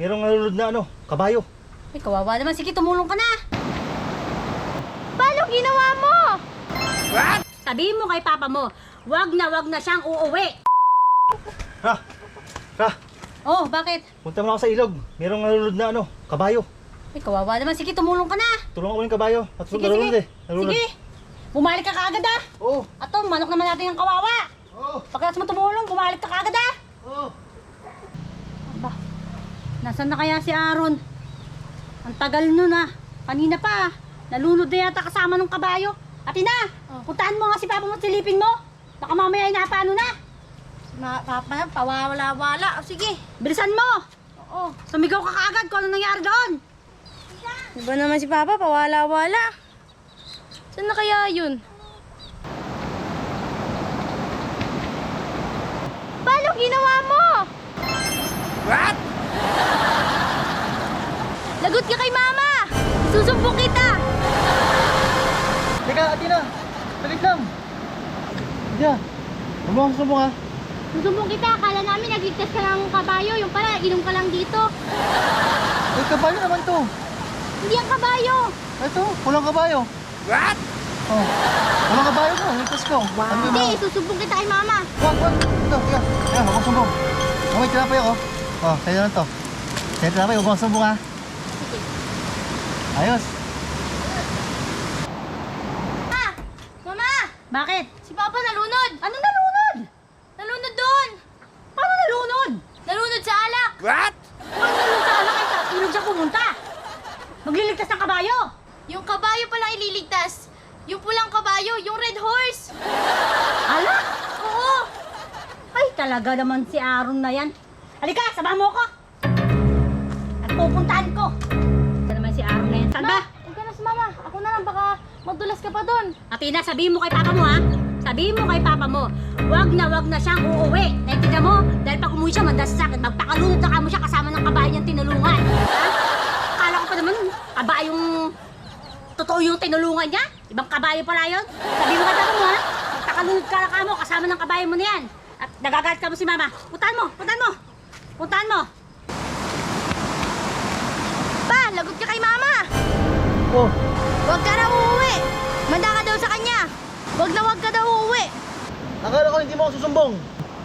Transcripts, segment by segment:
merong nalulod na kabayo. Ay, kawawa naman. Sige, tumulong ka na. Paano ginawa mo? What? Sabihin mo kay papa mo, wag na siyang uuwi. Ra! Ra! Oh, bakit? Punta mo na ako sa ilog. Merong nalulod na kabayo. Ay, kawawa naman. Sige, tumulong ka na. Tulungan ko yung kabayo. At Sige, nalulod sige. Nalulod. Sige. Bumalik ka kaagad ah. Oo. Ato, manok naman natin yung kawawa. Oo. Pagkatapos mo tumulong, bumalik ka kaagad ah. Oo. Aba, nasaan na kaya si Aaron? Ang tagal nun ah. Kanina pa. Nalunod na yata kasama ng kabayo. Atina, puntahan mo nga si papa mo at silipin mo. Baka mamaya ay napaano na. Papa yan, pawawala-wala. O, sige. Bilisan mo. Oo. Sumigaw ka kaagad kung ano nangyari doon. Diba naman si Papa, pawala-wala. Saan na kaya yun? Paano ginawa mo? What? Lagot ka kay Mama! Susumbong kita! Teka, Atina. Balik lang. Diya. Huwag mo akong sumbong ha. Susumbong kita, akala namin nagligtas ka ng kabayo. Yung pala, inom ka lang dito. Eh, kabayo naman to. Hindi ang kabayo. Ito, walang kabayo. What? Oh, walang kabayo ko. Ligtas ko. Hindi, susumbong kita kay Mama. Wag. Ito, tiga. Ayan, huwag kong sumbong. May tinapay ako. Oh, sa'yo na to. Sa'yo tinapay, huwag kong sumbong ha. Sige. Ayos. Mama! Bakit? Si Papa nalunod! Ano nalunod? Nalunod doon! Paano nalunod? Nalunod sa alak! Paano nalunod sa anak ay ilog siya pumunta? Magliligtas ng kabayo. Yung kabayo palang ililigtas. Yung pulang kabayo, yung red horse. Ala? Oo! Ay, talaga naman si Aaron na yan. Halika, samahan mo ako. At pupuntahan ko. Ito naman si Aaron na yan. Saan ba? Huwag ka na sumama. Ako na lang, baka magdulas ka pa doon. Atina, sabihin mo kay papa mo ha. Sabihin mo kay papa mo, wag na siyang uuwi. Naintindihan mo? Dahil pag umuwi siya, mandasakit. Magpakalunod na kamo siya kasama ng kabayo niyang tinulungan. Ha? Akala ko pa naman, kabayong totoo yung tinulungan niya. Ibang kabayo pala yun. Sabihin mo kay papa mo ha. Magpakalunod ka na kamo kasama ng kabayo mo na yan. At nagagalit ka mo si mama. Puntahan mo. Pa, lagot ka kay Mama. Oh, Huwag ka na uuwi. Manda ka daw sa kanya. Huwag ka daw uuwi. akala ko hindi mo ako susumbong.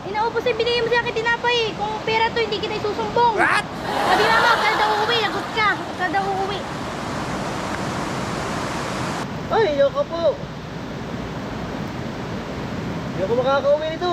Inaubos yung binigay mo sa akin tinapay. Kung pera to, hindi kita isusumbong. What? Sabi Mama, huwag ka na daw uuwi. Lagot ka. Huwag ka daw uuwi. Ay, ayoko po. Hindi ako makakauwi nito.